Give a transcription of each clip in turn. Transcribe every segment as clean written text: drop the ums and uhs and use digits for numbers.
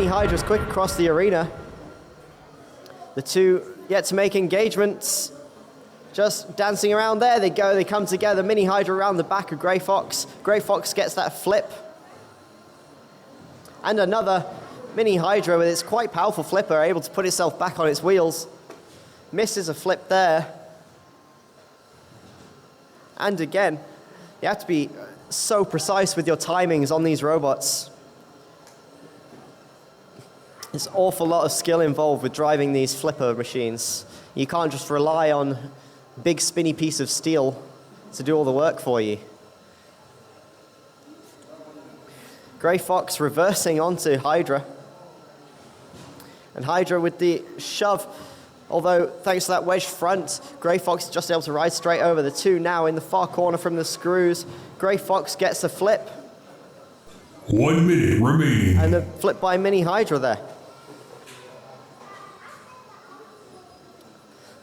Hydras quick across the arena. The two yet to make engagements. Just dancing around. There they go. They come together. Mini Hydra around the back of Grey Fox. Grey Fox gets that flip. And another Mini Hydra with its quite powerful flipper able to put itself back on its wheels. Misses a flip there. And again, you have to be so precise with your timings on these robots. There's an awful lot of skill involved with driving these flipper machines. You can't just rely on a big spinny piece of steel to do all the work for you. Grey Fox reversing onto Hydra. And Hydra with the shove. Although, thanks to that wedge front, Grey Fox is just able to ride straight over. The two now in the far corner from the screws. Grey Fox gets a flip. 1 minute remaining. And a flip by Mini Hydra there.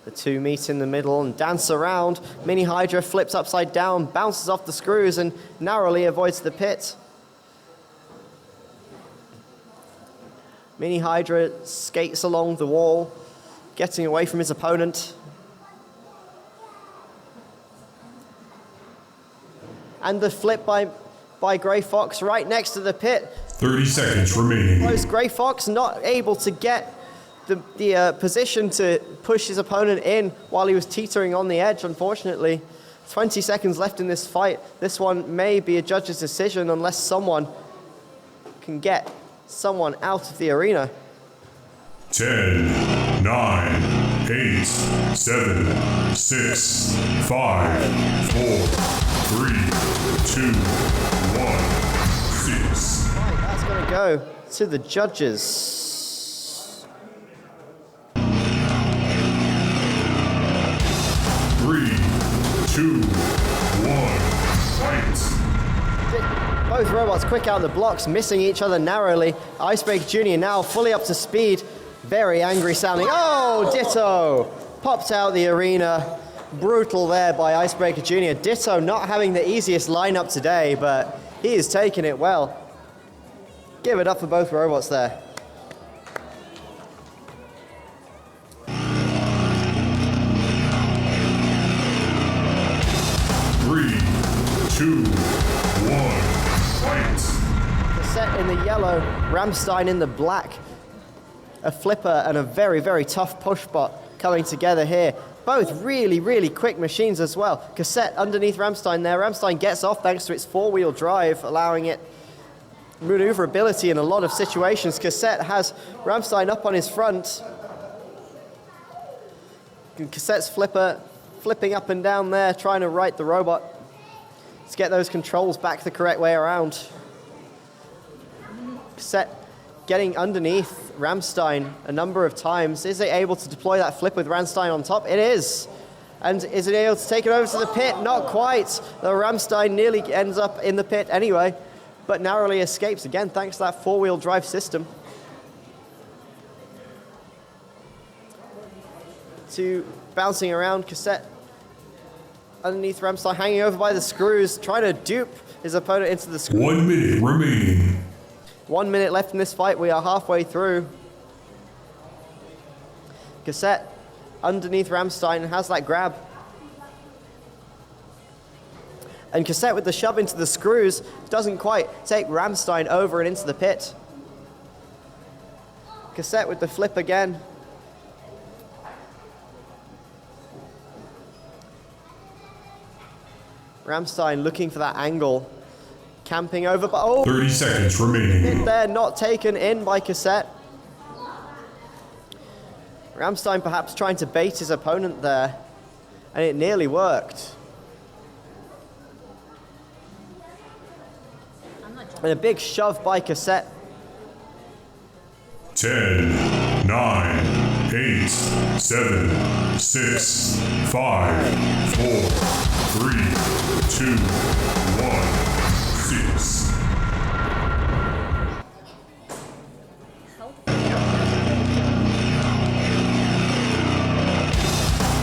The two meet in the middle and dance around. Mini Hydra flips upside down, bounces off the screws and narrowly avoids the pit. Mini Hydra skates along the wall, getting away from his opponent. And the flip by Grey Fox right next to the pit. 30 seconds remaining. Close. Grey Fox not able to get the position to push his opponent in while he was teetering on the edge, unfortunately. 20 seconds left in this fight. This one may be a judge's decision unless someone can get someone out of the arena. 10, 9, 8, 7, 6, 5, 4, 3, 2, 1, 6. Right, that's going to go to the judges. 3, 2, 1, fight. Both robots quick out the blocks, missing each other narrowly. Icebreaker Jr. now fully up to speed. Very angry sounding. Oh, Ditto! Popped out the arena. Brutal there by Icebreaker Jr. Ditto not having the easiest lineup today, but he is taking it well. Give it up for both robots there. Three, 2, 1, fight. Set in the yellow, Ramstein in the black. A flipper and a very, very tough push bot coming together here. Both really, really quick machines as well. Cassette underneath Ramstein there. Ramstein gets off thanks to its four-wheel drive, allowing it maneuverability in a lot of situations. Cassette has Ramstein up on his front. And Cassette's flipper flipping up and down there, trying to right the robot to get those controls back the correct way around. Cassette getting underneath Ramstein a number of times. Is it able to deploy that flip with Ramstein on top? It is. And is it able to take it over to the pit? Not quite. The Ramstein nearly ends up in the pit anyway, but narrowly escapes again thanks to that four-wheel drive system. To bouncing around, Cassette underneath Ramstein, hanging over by the screws, trying to dupe his opponent into the screws. 1 minute remaining. 1 minute left in this fight. We are halfway through. Cassette underneath Ramstein has that grab. And Cassette with the shove into the screws doesn't quite take Ramstein over and into the pit. Cassette with the flip again. Ramstein looking for that angle. Camping over, but oh! 30 seconds remaining. There, not taken in by Cassette. Ramstein perhaps trying to bait his opponent there, and it nearly worked. And a big shove by Cassette. 10, 9, 8, 7, 6, 5, 4, 3, 2, 1. 6.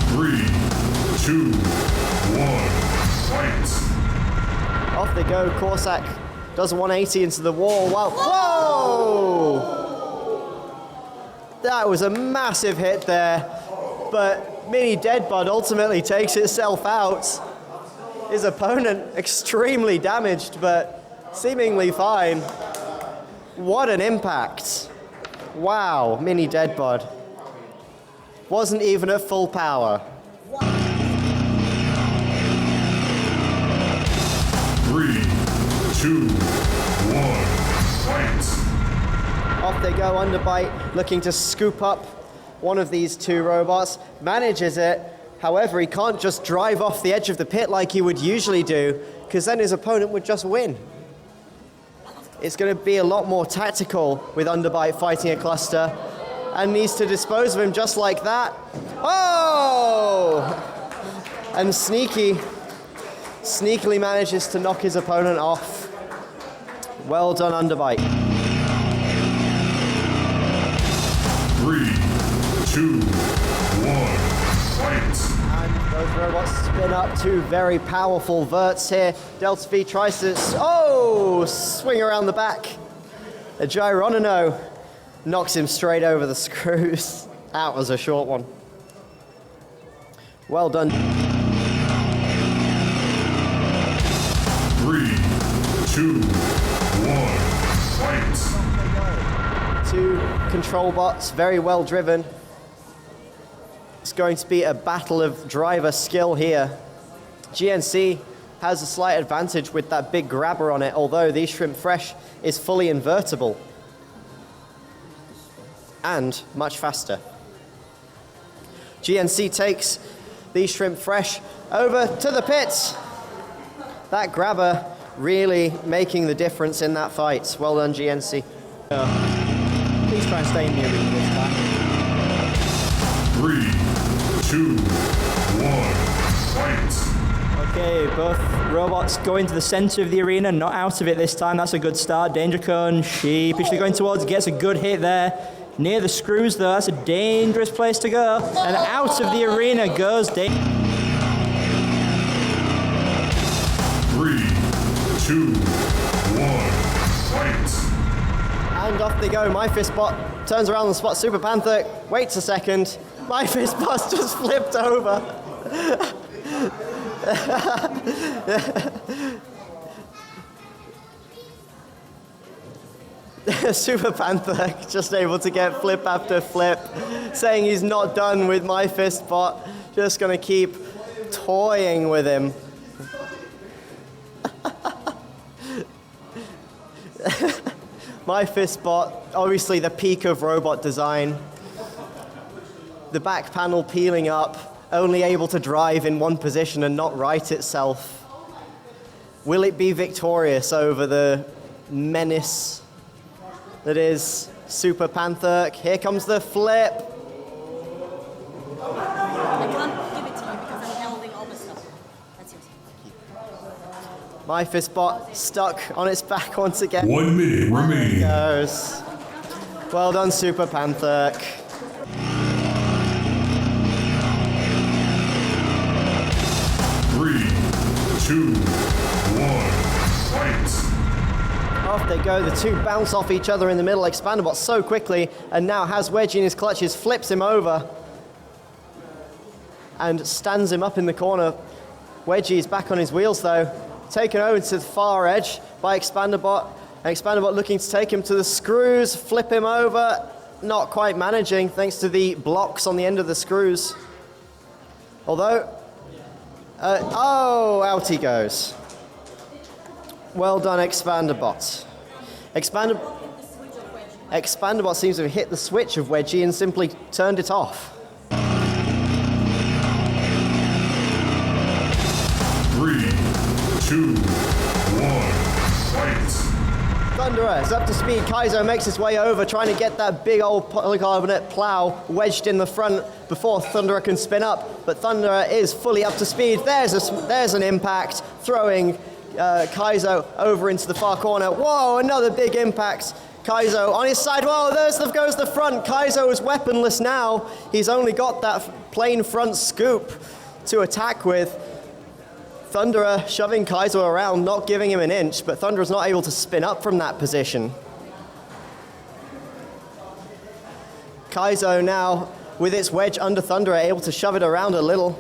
3, 2, 1, fight. Off they go. Corsac does a 180 into the wall. Wow. Whoa! That was a massive hit there, but Mini Deadbud ultimately takes itself out. His opponent extremely damaged, but seemingly fine. What an impact. Wow, Mini Deadbud. Wasn't even at full power. 3, 2, 1, fight! Off they go, Underbite, looking to scoop up one of these two robots. Manages it. However, he can't just drive off the edge of the pit like he would usually do, because then his opponent would just win. It's going to be a lot more tactical with Underbite fighting a cluster, and needs to dispose of him just like that. Oh! And sneakily manages to knock his opponent off. Well done, Underbite. 3, 2, 1, fight! And those robots spin up two very powerful verts here. Delta V tries to, swing around the back. A Gyronino knocks him straight over the screws. That was a short one. Well done. 3, 2, 1, fight! Two control bots, very well driven. It's going to be a battle of driver skill here. GNC has a slight advantage with that big grabber on it, although the Shrimp Fresh is fully invertible and much faster. GNC takes the Shrimp Fresh over to the pits. That grabber really making the difference in that fight. Well done, GNC. Please try and stay in the arena this time. 3, 2, 1, fight! Okay, both robots going to the center of the arena, not out of it this time. That's a good start. Danger Cone sheepishly going towards, gets a good hit there. Near the screws though, that's a dangerous place to go. And out of the arena goes 3, 2, 1, fight! And off they go. My Fistbot turns around the spot. Super Panther waits a second. My Fistbot's just flipped over. Super Panther just able to get flip after flip, saying he's not done with My Fistbot. Just gonna keep toying with him. My Fistbot, obviously the peak of robot design. The back panel peeling up, only able to drive in one position and not right itself. Will it be victorious over the menace that is Super Panther? Here comes the flip. I can't give it to you because I'm holding all the stuff. That's yours. My Fistbot stuck on its back once again. 1 minute remaining. Goes. Well done, Super Panther. 3, 2, 1, fight! Off they go. The two bounce off each other in the middle. Expandabot so quickly, and now has Wedgie in his clutches, flips him over, and stands him up in the corner. Wedgie is back on his wheels though, taken over to the far edge by Expandabot. And Expandabot looking to take him to the screws, flip him over, not quite managing thanks to the blocks on the end of the screws. Although, out he goes. Well done, Expandabot. Expandabot seems to have hit the switch of Wedgie and simply turned it off. 3, 2, 1, fight! Thunderer is up to speed. Kaizo makes his way over, trying to get that big old polycarbonate plow wedged in the front before Thunderer can spin up. But Thunderer is fully up to speed. There's an impact, throwing Kaizo over into the far corner. Whoa, another big impact. Kaizo on his side. Whoa, there goes the front. Kaizo is weaponless now. He's only got that plain front scoop to attack with. Thunderer shoving Kaizo around, not giving him an inch, but Thunderer's not able to spin up from that position. Kaizo now, with its wedge under Thunderer, able to shove it around a little.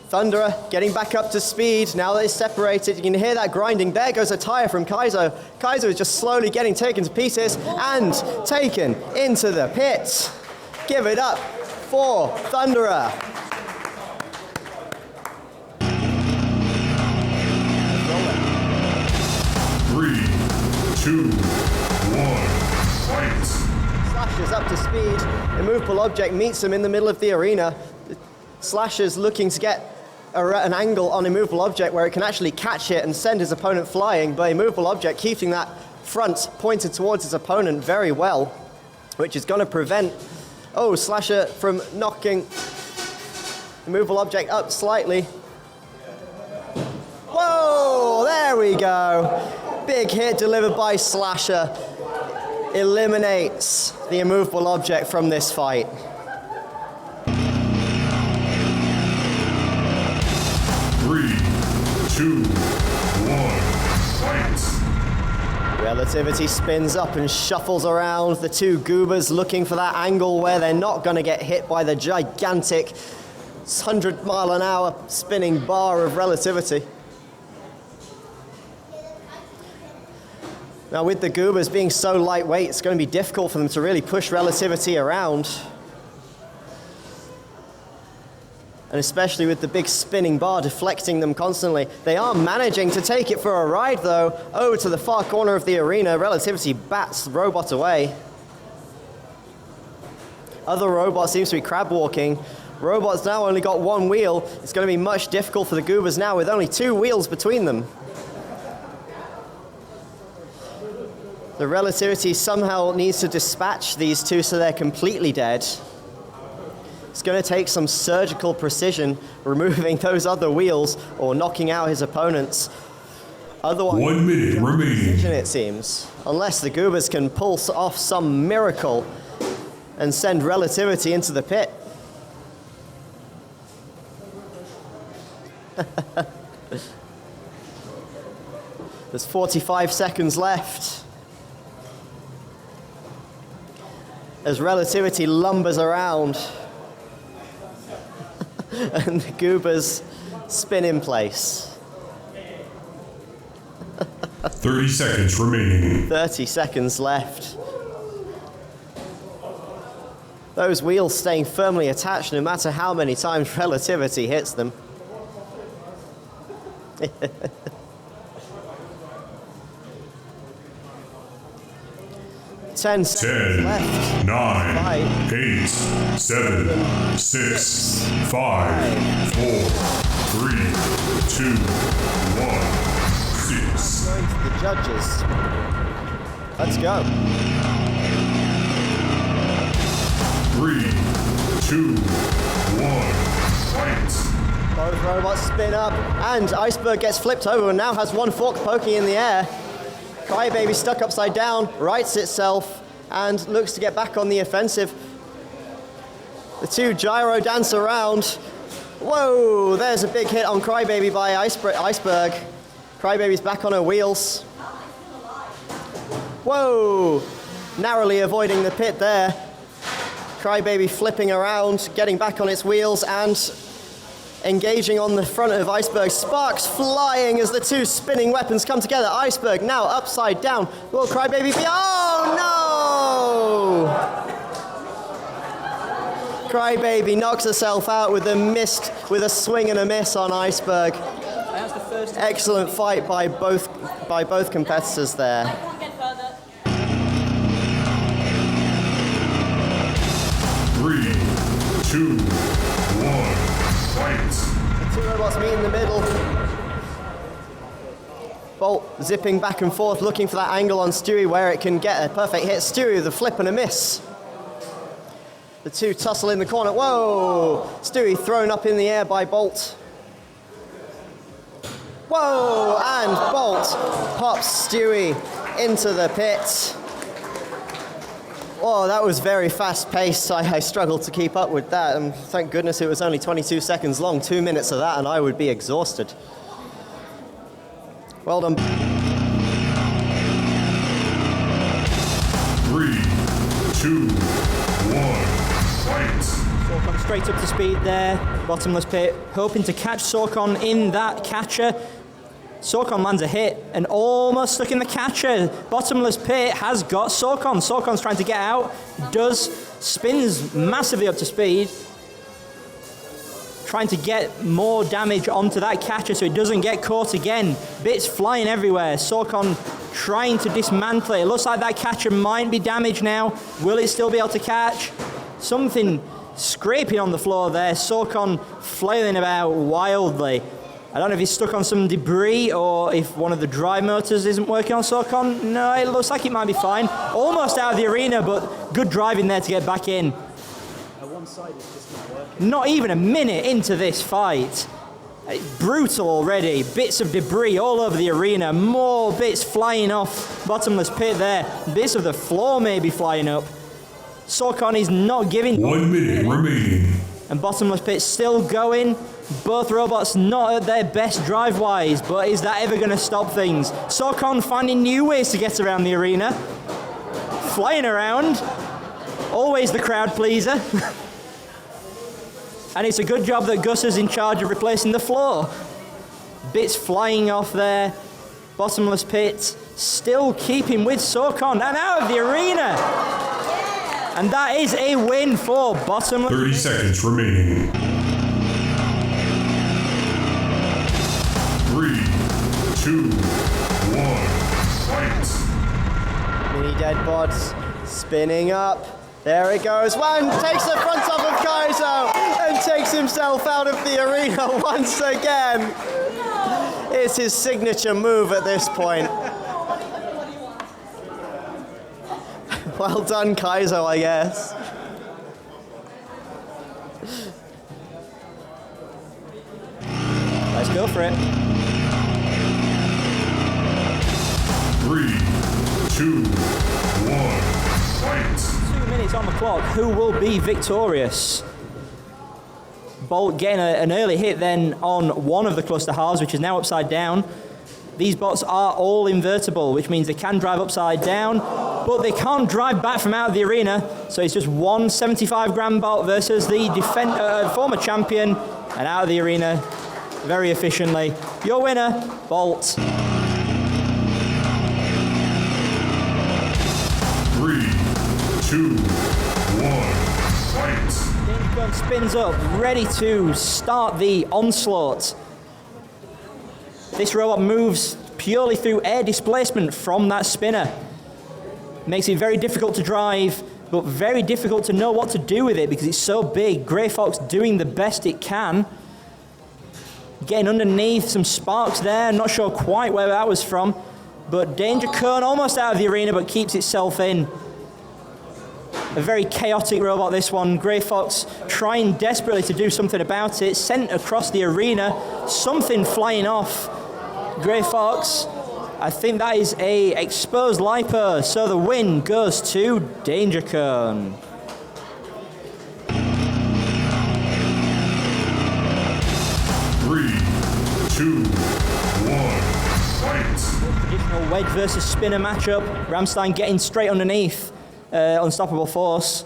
Thunderer getting back up to speed. Now that it's separated, you can hear that grinding. There goes a tire from Kaizo. Kaizo is just slowly getting taken to pieces and taken into the pit. Give it up for Thunderer. Three, two, one, fight. Slasher's up to speed. Immovable object meets him in the middle of the arena. Slasher's looking to get an angle on Immovable Object where it can actually catch it and send his opponent flying, but Immovable Object keeping that front pointed towards his opponent very well, which is going to prevent, Slasher from knocking Immovable Object up slightly. Whoa, there we go. Big hit delivered by Slasher. Eliminates the Immovable Object from this fight. Three, two, one, fight. Relativity spins up and shuffles around. The two goobers looking for that angle where they're not going to get hit by the gigantic 100-mile-an-hour spinning bar of Relativity. Now, with the goobers being so lightweight, it's going to be difficult for them to really push Relativity around. And especially with the big spinning bar deflecting them constantly. They are managing to take it for a ride, though. Over to the far corner of the arena. Relativity bats the robot away. Other robot seems to be crab walking. Robot's now only got one wheel. It's going to be much difficult for the goobers now with only two wheels between them. The Relativity somehow needs to dispatch these two so they're completely dead. It's going to take some surgical precision removing those other wheels or knocking out his opponents. Otherwise, 1 minute remaining. It seems. Unless the goobers can pull off some miracle and send Relativity into the pit. There's 45 seconds left. As Relativity lumbers around. And the goobers spin in place. 30 seconds remaining. 30 seconds left. Those wheels staying firmly attached no matter how many times Relativity hits them. 10 seconds 10, left. 9, Five. 8, 7, 6, 5, 4, 3, 2, 1, 6. Going to the judges. Let's go. 3, 2, 1, fight. Both robots spin up, and Iceberg gets flipped over and now has one fork poking in the air. Crybaby stuck upside down, rights itself, and looks to get back on the offensive. The two gyro dance around. Whoa, there's a big hit on Crybaby by Iceberg. Crybaby's back on her wheels. Whoa, narrowly avoiding the pit there. Crybaby flipping around, getting back on its wheels, and engaging on the front of Iceberg. Sparks flying as the two spinning weapons come together. Iceberg now upside down. Will Crybaby be... Oh, no! Crybaby knocks herself out with a swing and a miss on Iceberg. Excellent fight by both competitors there. Can't get further. 3, 2, 1, fight. Two robots meet in the middle. Bolt zipping back and forth, looking for that angle on Stewie where it can get a perfect hit. Stewie with a flip and a miss. The two tussle in the corner. Whoa! Stewie thrown up in the air by Bolt. Whoa! And Bolt pops Stewie into the pit. Whoa, that was very fast-paced. I struggled to keep up with that, and thank goodness it was only 22 seconds long. 2 minutes of that, and I would be exhausted. Well done. 3, 2, fight. Sorkon straight up to speed there. Bottomless Pit hoping to catch Sorkon in that catcher. Sorkon lands a hit and almost stuck in the catcher. Bottomless Pit has got Sorkon. Sorkon's trying to get out. Spins massively up to speed. Trying to get more damage onto that catcher so it doesn't get caught again. Bits flying everywhere. Sorkon trying to dismantle it. It looks like that catcher might be damaged now. Will it still be able to catch? Something scraping on the floor there. Sorkon flailing about wildly. I don't know if he's stuck on some debris or if one of the drive motors isn't working on Sorkon. No, it looks like it might be fine. Almost out of the arena, but good driving there to get back in. Not even a minute into this fight. It's brutal already. Bits of debris all over the arena. More bits flying off Bottomless Pit there. Bits of the floor maybe flying up. Sorkon is not giving. 1 minute remaining. And Bottomless Pit still going. Both robots not at their best drive-wise, but is that ever going to stop things? Sorkon finding new ways to get around the arena. Flying around. Always the crowd pleaser. And it's a good job that Gus is in charge of replacing the floor. Bits flying off there. Bottomless Pit still keeping with Sorkon and out of the arena. And that is a win for Bottomless. 30 seconds remaining. 3, 2, 1, fight. Mini Deadbots spinning up. There it goes. One takes the front off of Kaizo and takes himself out of the arena once again. It's his signature move at this point. Well done, Kaizo, I guess. Let's go for it. 3, 2, 1, fight. 2 minutes on the clock. Who will be victorious? Bolt getting an early hit then on one of the cluster halves, which is now upside down. These bots are all invertible, which means they can drive upside down, but they can't drive back from out of the arena. So it's just one 75-gram bot versus the former champion, and out of the arena very efficiently. Your winner, Bolt. 3, 2, 1, fight. Danger Gun spins up, ready to start the onslaught. This robot moves purely through air displacement from that spinner. Makes it very difficult to drive, but very difficult to know what to do with it because it's so big. Grey Fox doing the best it can. Getting underneath some sparks there, not sure quite where that was from. But Danger Cone almost out of the arena, but keeps itself in. A very chaotic robot, this one. Grey Fox trying desperately to do something about it. Sent across the arena, something flying off. Grey Fox, I think that is a exposed lipo, so the win goes to Danger Cone. Three, 2, 1, fight. Traditional wedge versus spinner matchup. Ramstein getting straight underneath. Unstoppable Force.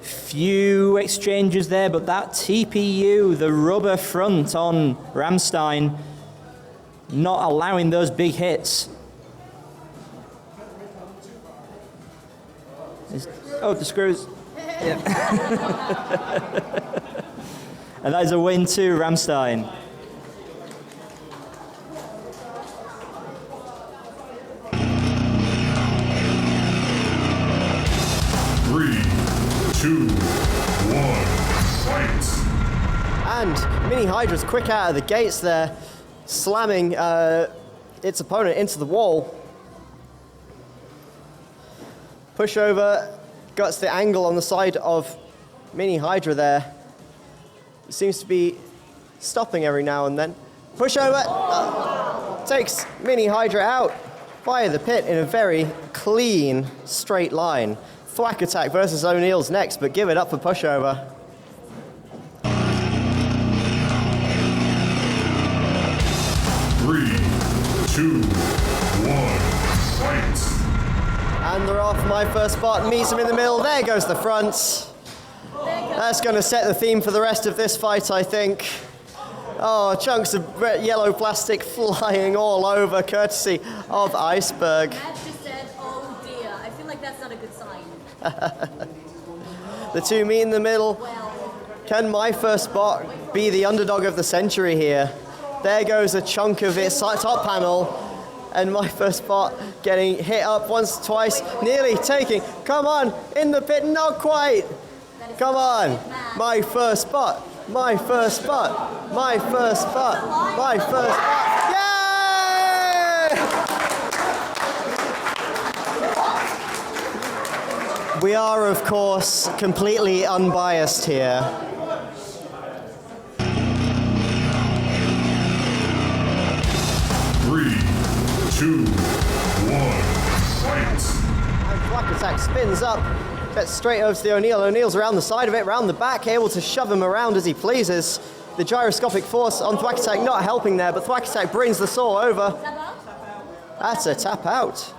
Few exchanges there, but that TPU, the rubber front on Ramstein, not allowing those big hits. Oh, the screws. Yeah. And that is a win to Ramstein. Three, 2, 1, fight. And Mini Hydra's quick out of the gates there, slamming its opponent into the wall. Pushover gets the angle on the side of Mini Hydra there. It seems to be stopping every now and then. Pushover takes Mini Hydra out via the pit in a very clean, straight line. Thwack attack versus O'Neill's next, but give it up for Pushover. Three, 2, 1, fight. And they're off. My First Spot meets him in the middle. There goes the front. That's going to set the theme for the rest of this fight, I think. Oh, chunks of yellow plastic flying all over, courtesy of Iceberg. Matt just said, oh dear. I feel like that's not a good sign. The two meet in the middle. Well, Can My First Spot be the underdog of the century here? There goes a chunk of its top panel. And My First Spot getting hit up once, twice, nearly taking. Come on, in the pit, not quite. Come on, My First Spot, My First Spot, My First Spot, My First Spot. Yay! We are, of course, completely unbiased here. Three, two, one, fight! And Black Attack spins up, gets straight over to the O'Neill. O'Neill's around the side of it, around the back, able to shove him around as he pleases. The gyroscopic force on Thwack Attack not helping there, but Thwack Attack brings the saw over. tap out? That's a tap out.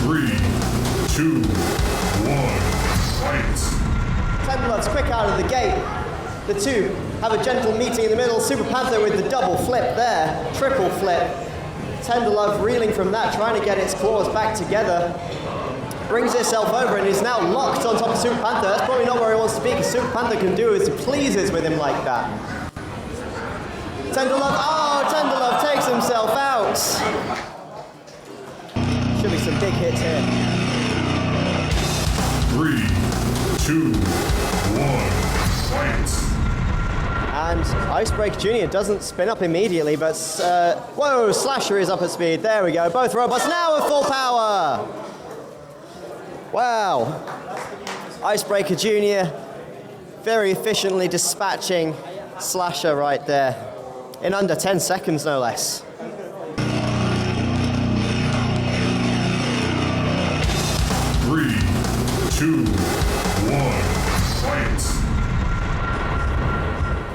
Three, two, one, fight! Tenderlove's quick out of the gate. The two have a gentle meeting in the middle. Super Panther with the double flip there, triple flip. Tenderlove reeling from that, trying to get its claws back together. Brings itself over and is now locked on top of Super Panther. That's probably not where he wants to be, because Super Panther can do as he pleases with him like that. Tenderlove takes himself out. Should be some big hits here. Three, two, one, fight! And Icebreaker Jr. doesn't spin up immediately, but whoa, Slasher is up at speed. There we go. Both robots now at full power. Wow. Icebreaker Jr. very efficiently dispatching Slasher right there in under 10 seconds, no less. Three, two, one, fight!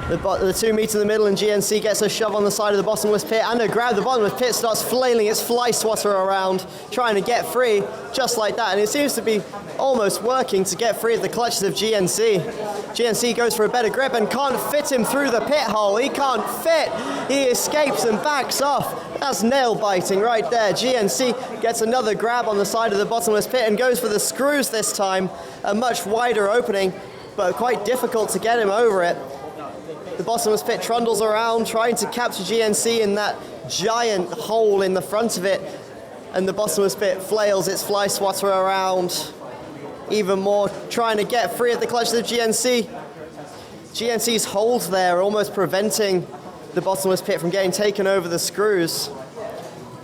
The two meet in the middle, and GNC gets a shove on the side of the bottomless pit and a grab. The bottomless pit starts flailing its fly swatter around, trying to get free, just like that. And it seems to be almost working to get free of the clutches of GNC. GNC goes for a better grip and can't fit him through the pit hole. He can't fit. He escapes and backs off. That's nail biting right there. GNC gets another grab on the side of the bottomless pit and goes for the screws this time. A much wider opening, but quite difficult to get him over it. The bottomless pit trundles around, trying to capture GNC in that giant hole in the front of it. And the bottomless pit flails its fly swatter around even more, trying to get free of the clutches of GNC. GNC's hold there, almost preventing the bottomless pit from getting taken over the screws.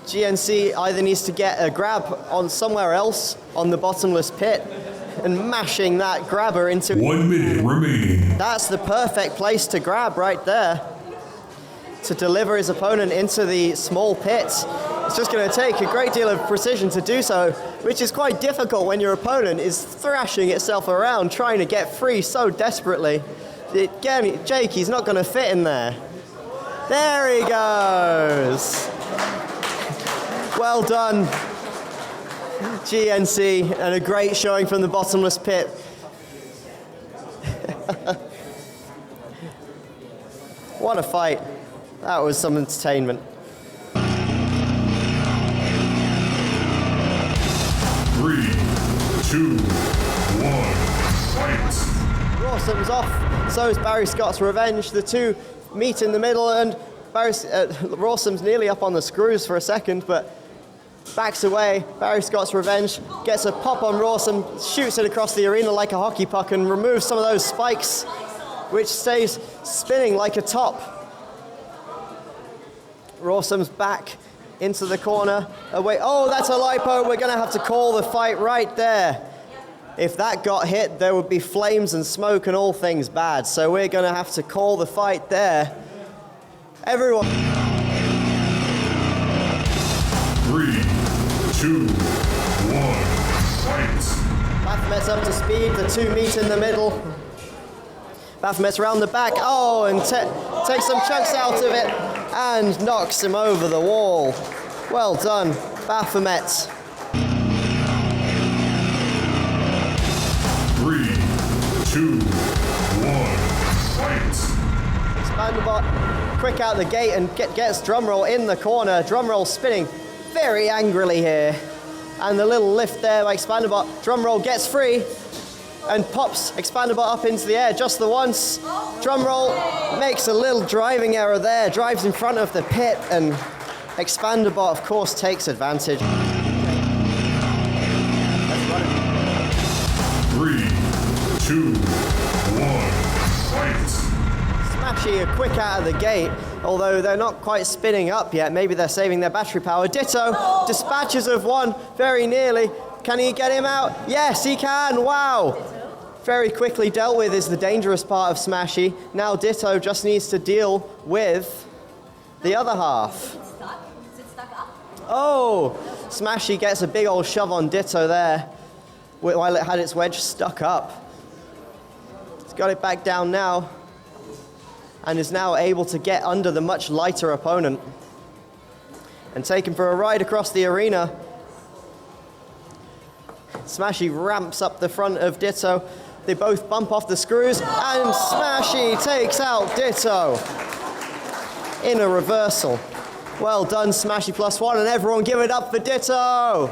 GNC either needs to get a grab on somewhere else on the bottomless pit and mashing that grabber into 1 minute remaining. That's the perfect place to grab right there, to deliver his opponent into the small pit. It's just going to take a great deal of precision to do so, which is quite difficult when your opponent is thrashing itself around, trying to get free so desperately. Again, Jake, he's not going to fit in there. There he goes. Well done, GNC, and a great showing from the bottomless pit. What a fight. That was some entertainment. Three, two, one, fight! Rawsom's off, so is Barry Scott's Revenge. The two meet in the middle, and Rawsom's nearly up on the screws for a second, but backs away. Barry Scott's Revenge gets a pop on Rawsom, shoots it across the arena like a hockey puck and removes some of those spikes, which stays spinning like a top. Rawsom's back into the corner. Away. Oh, that's a lipo. We're going to have to call the fight right there. If that got hit, there would be flames and smoke and all things bad. So we're going to have to call the fight there. Everyone. 3, 2, 1, fight! Baphomet's up to speed. The two meet in the middle. Baphomet's around the back. Oh, and takes some chunks out of it. and knocks him over the wall. Well done, Baphomet. 3, 2, 1, fight! Expandabot quick out the gate and gets Drumroll in the corner. Drumroll spinning very angrily here. And the little lift there by Expandabot. Drumroll gets free and pops Expandabot up into the air just the once. Drumroll makes a little driving error there, drives in front of the pit, and Expandabot, of course, takes advantage. 3, 2, 1, fight! Smashy are quick out of the gate, although they're not quite spinning up yet. Maybe they're saving their battery power. Ditto dispatches of one very nearly. Can he get him out? Yes, he can. Wow. Very quickly dealt with is the dangerous part of Smashy. Now Ditto just needs to deal with the other half. Stuck? Is it stuck up? Oh, Smashy gets a big old shove on Ditto there while it had its wedge stuck up. It's got it back down now and is now able to get under the much lighter opponent and take him for a ride across the arena. Smashy ramps up the front of Ditto. They both bump off the screws, and Smashy takes out Ditto in a reversal. Well done, Smashy +1, and everyone give it up for Ditto!